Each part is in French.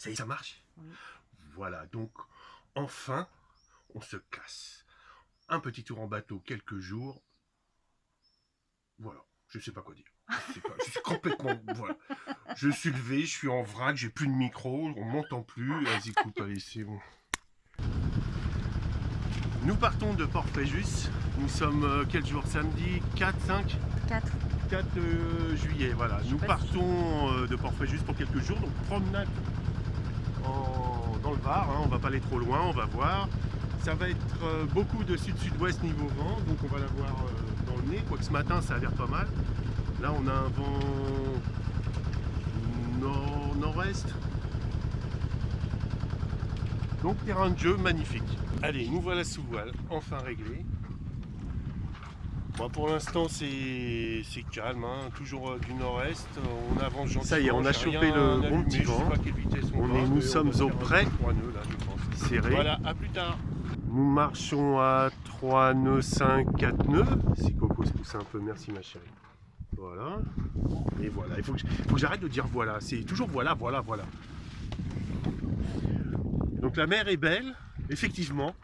Ça y est, ça marche? Oui. Voilà, donc enfin, on se casse. Un petit tour en bateau, quelques jours. Voilà, je sais pas quoi dire. Je suis complètement... Voilà. Je suis levé, je suis en vrac, j'ai plus de micro, on m'entend plus. Vas-y, coupe, allez, c'est bon. Nous partons de Port-Fréjus. Nous sommes quel jour? Samedi 4, 5 4. 4 juillet, voilà. Nous partons de Port-Fréjus pour quelques jours, donc promenade dans le Var, hein. On va pas aller trop loin, on va voir. Ça va être beaucoup de sud-sud-ouest niveau vent, donc on va l'avoir dans le nez, quoique ce matin ça a l'air pas mal. Là on a un vent nord-nord-est. Donc terrain de jeu magnifique. Allez, nous voilà sous voile, enfin réglé. Bon, pour l'instant c'est calme, hein. Toujours du nord-est, on avance gentiment. Ça y est, on a chopé le bon petit vent. Nous sommes au près, serré. Voilà, à plus tard. Nous marchons à 3 nœuds 5, 4 nœuds. Si Coco se pousse un peu, merci ma chérie. Voilà. Et voilà, il faut que j'arrête de dire voilà, c'est toujours voilà, voilà, voilà. Donc la mer est belle, effectivement.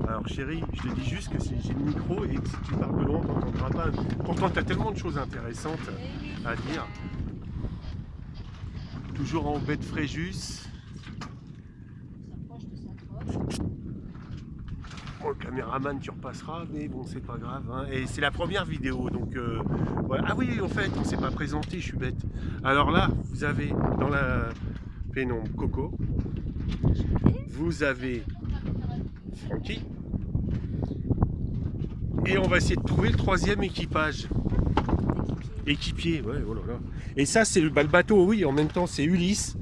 Alors chérie, je te dis juste que si j'ai le micro et que si tu parles de loin, on t'entendra pas. Pourtant, tu as tellement de choses intéressantes à dire. Toujours en baie de Fréjus. Oh, le caméraman, tu repasseras, mais bon, c'est pas grave. Hein. Et c'est la première vidéo, donc voilà. Ah oui, en fait, on s'est pas présenté, je suis bête. Alors là, vous avez dans la pénombre Coco, vous avez Francky. Et on va essayer de trouver le troisième équipage. Équipier, ouais, oh là là. Et ça, c'est le bateau, oui, en même temps, c'est Ulysse.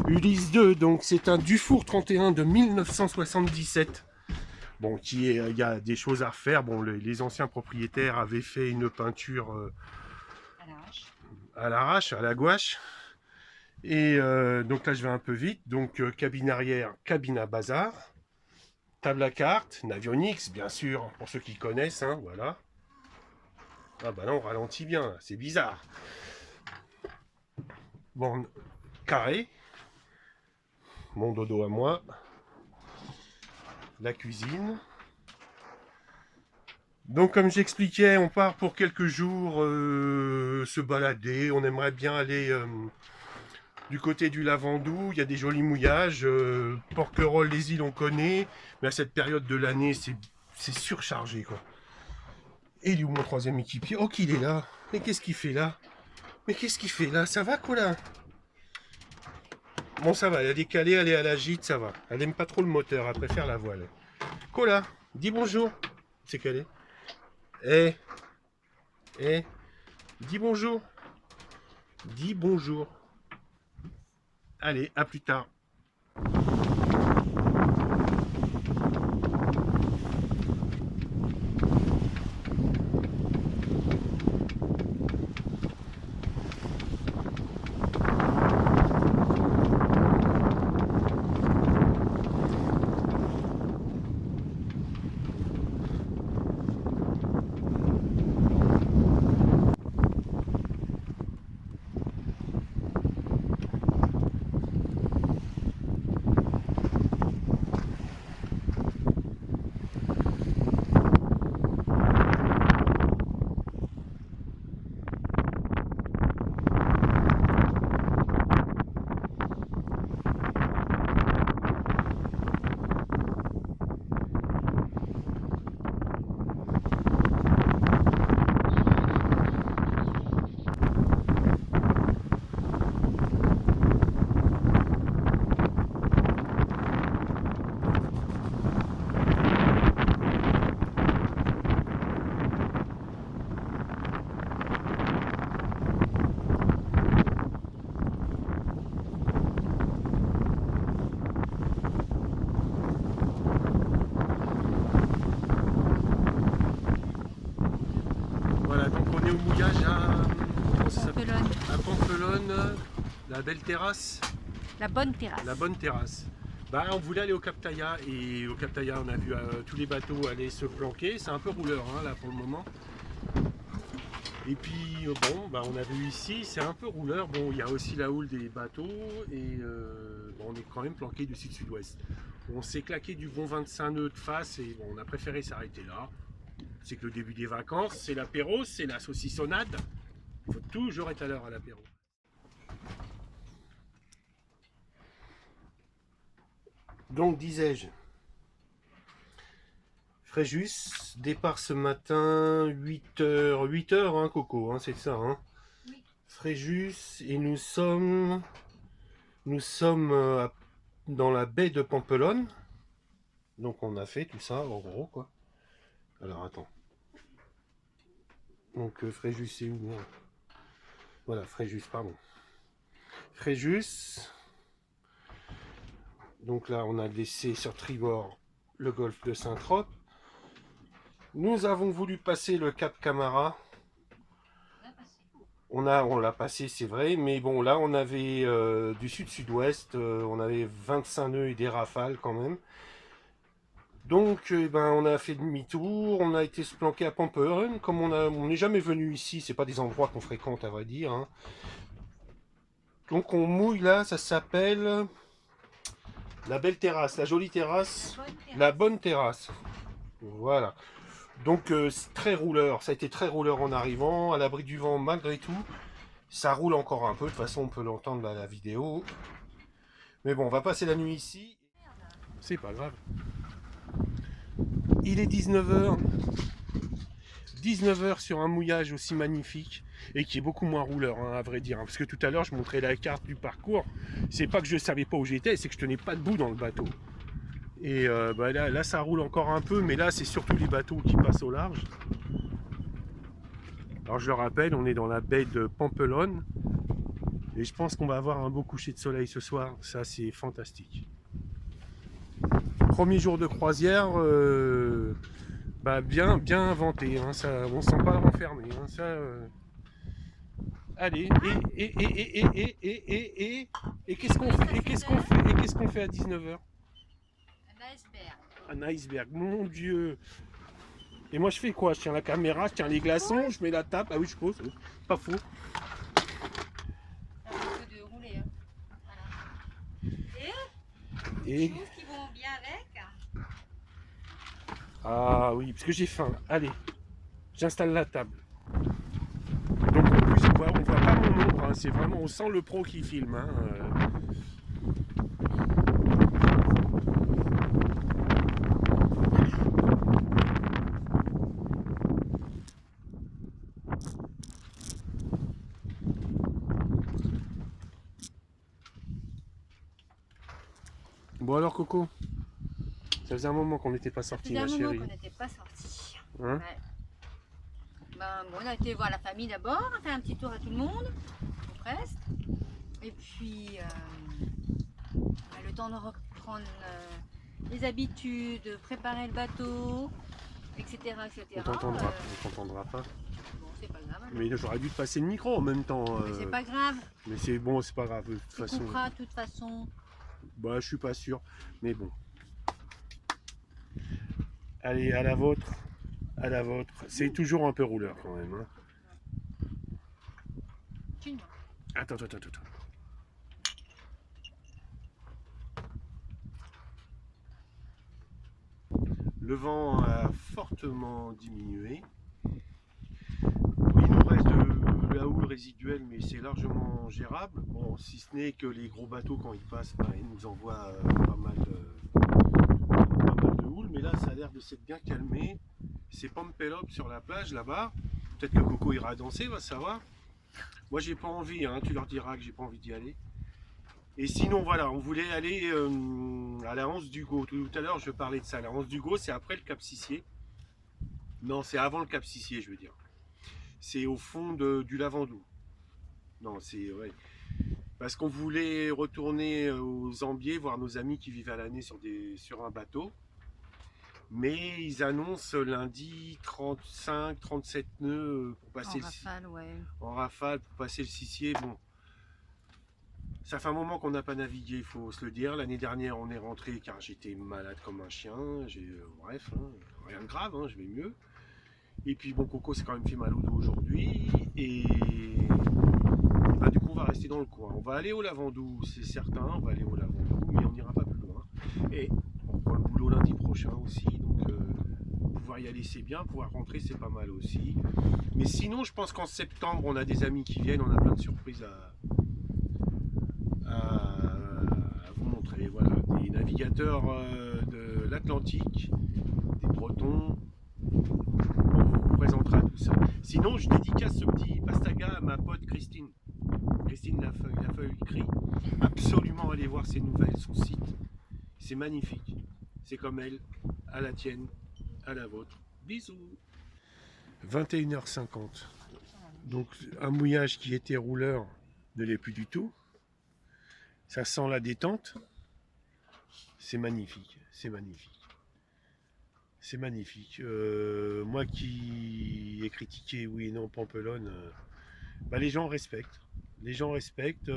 Ulysse 2, donc c'est un Dufour 31 de 1977. Bon, il y a des choses à refaire. Bon, les anciens propriétaires avaient fait une peinture à l'arrache, à la gouache. Et donc là, je vais un peu vite. Donc, cabine arrière, cabine à bazar. Table à cartes, Navionics, bien sûr, pour ceux qui connaissent, hein, voilà. Ah bah là, on ralentit bien, c'est bizarre. Bon, carré. Mon dodo à moi. La cuisine. Donc, comme j'expliquais, on part pour quelques jours se balader. On aimerait bien aller du côté du Lavandou. Il y a des jolis mouillages. Porquerolles, les îles, on connaît. Mais à cette période de l'année, c'est surchargé, quoi. Et il est où mon troisième équipier? Oh, qu'il est là. Mais qu'est-ce qu'il fait là? Mais qu'est-ce qu'il fait là? Ça va, Colin? Bon, ça va, elle est décalée, elle est à la gîte, ça va. Elle aime pas trop le moteur, elle préfère la voile. Colin, dis bonjour. C'est qu'elle est. Dis bonjour. Dis bonjour. Allez, à plus tard. À Pampelonne, la belle terrasse. La bonne terrasse. La bonne terrasse. Bah, on voulait aller au Cap Taya et au Cap Taya on a vu tous les bateaux aller se planquer. C'est un peu rouleur hein, là pour le moment. Et puis bon, bah, on a vu ici, c'est un peu rouleur. Bon, il y a aussi la houle des bateaux et bon, on est quand même planqué du sud-sud-ouest. On s'est claqué du bon 25 nœuds de face et bon, on a préféré s'arrêter là. C'est que le début des vacances, c'est l'apéro, c'est la saucissonnade. Il faut toujours être à l'heure à l'apéro. Donc disais-je, Fréjus, départ ce matin, 8h hein, Coco, hein, c'est ça. Hein. Oui. Fréjus, et nous sommes dans la baie de Pampelonne. Donc on a fait tout ça, en gros, quoi. Alors attends. Donc Fréjus, c'est où hein. Voilà, Fréjus, pardon. Fréjus. Donc là, on a laissé sur tribord le golfe de Saint-Trope. Nous avons voulu passer le Cap Camara. On l'a passé, c'est vrai, mais bon, là, on avait du sud-sud-ouest, on avait 25 nœuds et des rafales quand même. Donc, ben, on a fait demi-tour, on a été se planquer à Pampelonne. Comme on n'est jamais venu ici, c'est pas des endroits qu'on fréquente, à vrai dire. Hein. Donc, on mouille là, ça s'appelle la belle terrasse, la jolie terrasse, la bonne terrasse. Voilà. Donc c'est très rouleur, ça a été très rouleur en arrivant, à l'abri du vent malgré tout. Ça roule encore un peu, de toute façon on peut l'entendre à la vidéo. Mais bon, on va passer la nuit ici. C'est pas grave. Il est 19h. 19h sur un mouillage aussi magnifique et qui est beaucoup moins rouleur, hein, à vrai dire. Parce que tout à l'heure, je montrais la carte du parcours. C'est pas que je savais pas où j'étais, c'est que je tenais pas debout dans le bateau. Et bah là, ça roule encore un peu, mais là, c'est surtout les bateaux qui passent au large. Alors, je le rappelle, on est dans la baie de Pampelonne. Et je pense qu'on va avoir un beau coucher de soleil ce soir. Ça, c'est fantastique. Premier jour de croisière, bah bien inventé. Hein, ça, on ne sent pas renfermé. Hein, ça, Allez, et qu'est-ce qu'on fait? Et qu'est-ce qu'on fait à 19h? Un iceberg. Un iceberg, mon Dieu! Et moi je fais quoi? Je tiens la caméra, je tiens les glaçons, je mets la table. Ah oui, je pose, pas faux. Ça risque de rouler. Hein. Voilà. Et des choses qui vont bien avec. ah oui, parce que j'ai faim. Allez, j'installe la table. Donc en plus, on voit pas mon ombre, hein. C'est vraiment, on sent le pro qui filme. Hein. Bon alors Coco, ça faisait un moment qu'on n'était pas sortis, ma chérie. Ça faisait un moment qu'on n'était pas sortis. Hein? Ouais. Ben, bon, on a été voir la famille d'abord, on a fait un petit tour à tout le monde, ou presque. Et puis, le temps de reprendre les habitudes, préparer le bateau, etc. etc. On t'entendra pas. Bon, c'est pas grave. Mais j'aurais dû te passer le micro en même temps. Mais c'est pas grave. Mais c'est bon, c'est pas grave de toute façon. On fera de toute façon. Bah, je suis pas sûr, mais bon. Allez, à la vôtre. À la vôtre. C'est toujours un peu rouleur quand même. Hein. Attends. Le vent a fortement diminué. Il nous reste de la houle résiduelle, mais c'est largement gérable. Bon, si ce n'est que les gros bateaux, quand ils passent, bah, ils nous envoient pas mal de houle. Mais là, ça a l'air de s'être bien calmé. C'est Pampelonne sur la plage là-bas. Peut-être que Coco ira danser, va savoir. Moi, j'ai pas envie. Hein. Tu leur diras que j'ai pas envie d'y aller. Et sinon, voilà, on voulait aller à la Anse d'Hugo. Tout à l'heure, je parlais de ça. La Anse d'Hugo, c'est après le Cap Sissier. Non, c'est avant le Cap Sissier, je veux dire. C'est au fond du Lavandou. Non, c'est... Ouais. Parce qu'on voulait retourner aux Zambiers, voir nos amis qui vivent à l'année sur un bateau. Mais ils annoncent lundi 35, 37 nœuds pour passer en rafale, ouais. En rafale pour passer le Sissier. Bon. Ça fait un moment qu'on n'a pas navigué, il faut se le dire. L'année dernière, on est rentré car j'étais malade comme un chien. Bref, hein, rien de grave, hein, je vais mieux. Et puis bon, Coco s'est quand même fait mal au dos aujourd'hui. Et bah, du coup, on va rester dans le coin. On va aller au Lavandou, c'est certain. On va aller au Lavandou, mais on n'ira pas plus loin. Et on prend le boulot lundi prochain aussi. Donc pouvoir y aller, c'est bien. Pouvoir rentrer, c'est pas mal aussi. Mais sinon, je pense qu'en septembre, on a des amis qui viennent. On a plein de surprises à vous montrer. Voilà, des navigateurs de l'Atlantique, des Bretons. On vous présentera tout ça. Sinon, je dédicace ce petit pastaga à ma pote Christine. Christine Lafeuille crie. Absolument aller voir ses nouvelles, son site. C'est magnifique. C'est comme elle, à la tienne, à la vôtre. Bisous. 21h50. Donc un mouillage qui était rouleur ne l'est plus du tout. Ça sent la détente. C'est magnifique, c'est magnifique. C'est magnifique. Moi qui ai critiqué oui et non Pampelonne, bah les gens respectent. Les gens respectent.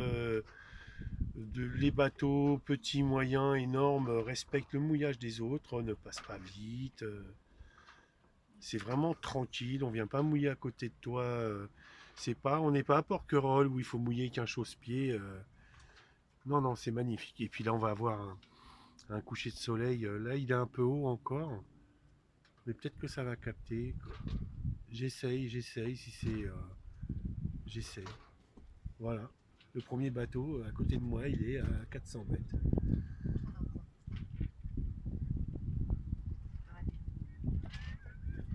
Les bateaux, petits, moyens, énormes, respectent le mouillage des autres, ne passent pas vite. C'est vraiment tranquille, on vient pas mouiller à côté de toi. On n'est pas à Porquerolles où il faut mouiller qu'un chausse-pied. Non, non, c'est magnifique. Et puis là, on va avoir un coucher de soleil. Là, il est un peu haut encore. Mais peut-être que ça va capter. J'essaye, si c'est... j'essaye. Voilà. Le premier bateau, à côté de moi, il est à 400 mètres.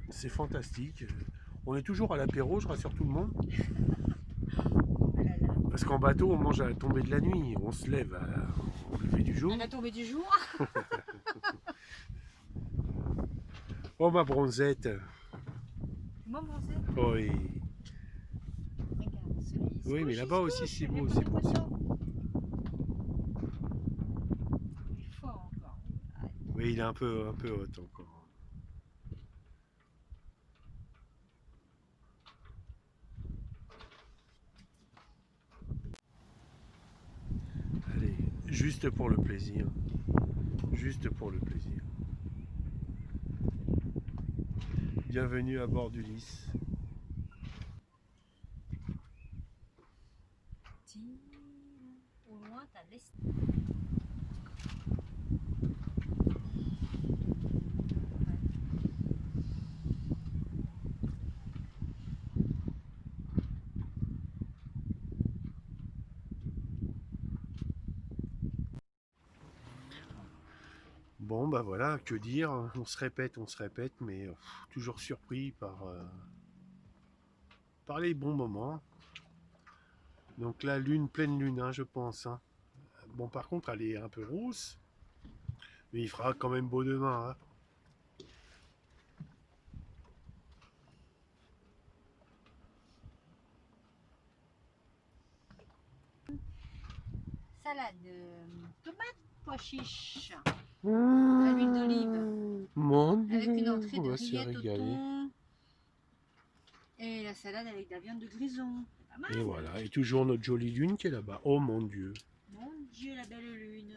C'est fantastique. On est toujours à l'apéro, je rassure tout le monde. Parce qu'en bateau, on mange à la tombée de la nuit. On se lève au lever du jour. À la tombée du jour. Oh ma bronzette. Moi, bronzé. Oui. Regarde, celui-ci. Oui, mais là-bas aussi c'est beau, c'est beau. Il est fort encore. Oui, il est un peu haut encore. Allez, juste pour le plaisir. Juste pour le plaisir. Bienvenue à bord d'Ulysse. Au loin, t'as l'est. Bon, bah voilà, que dire. On se répète, mais toujours surpris par les bons moments. Donc la lune, pleine lune, hein, je pense. Hein. Bon, par contre, elle est un peu rousse. Mais il fera quand même beau demain. Hein. Salade, tomate, pois chiche, à l'huile d'olive, Mon Dieu, avec une entrée on de va se rillettes au régaler. thon. Et la salade avec de la viande de grison. C'est pas mal. Et voilà, et toujours notre jolie lune qui est là-bas. Oh mon Dieu. Mon Dieu, la belle lune.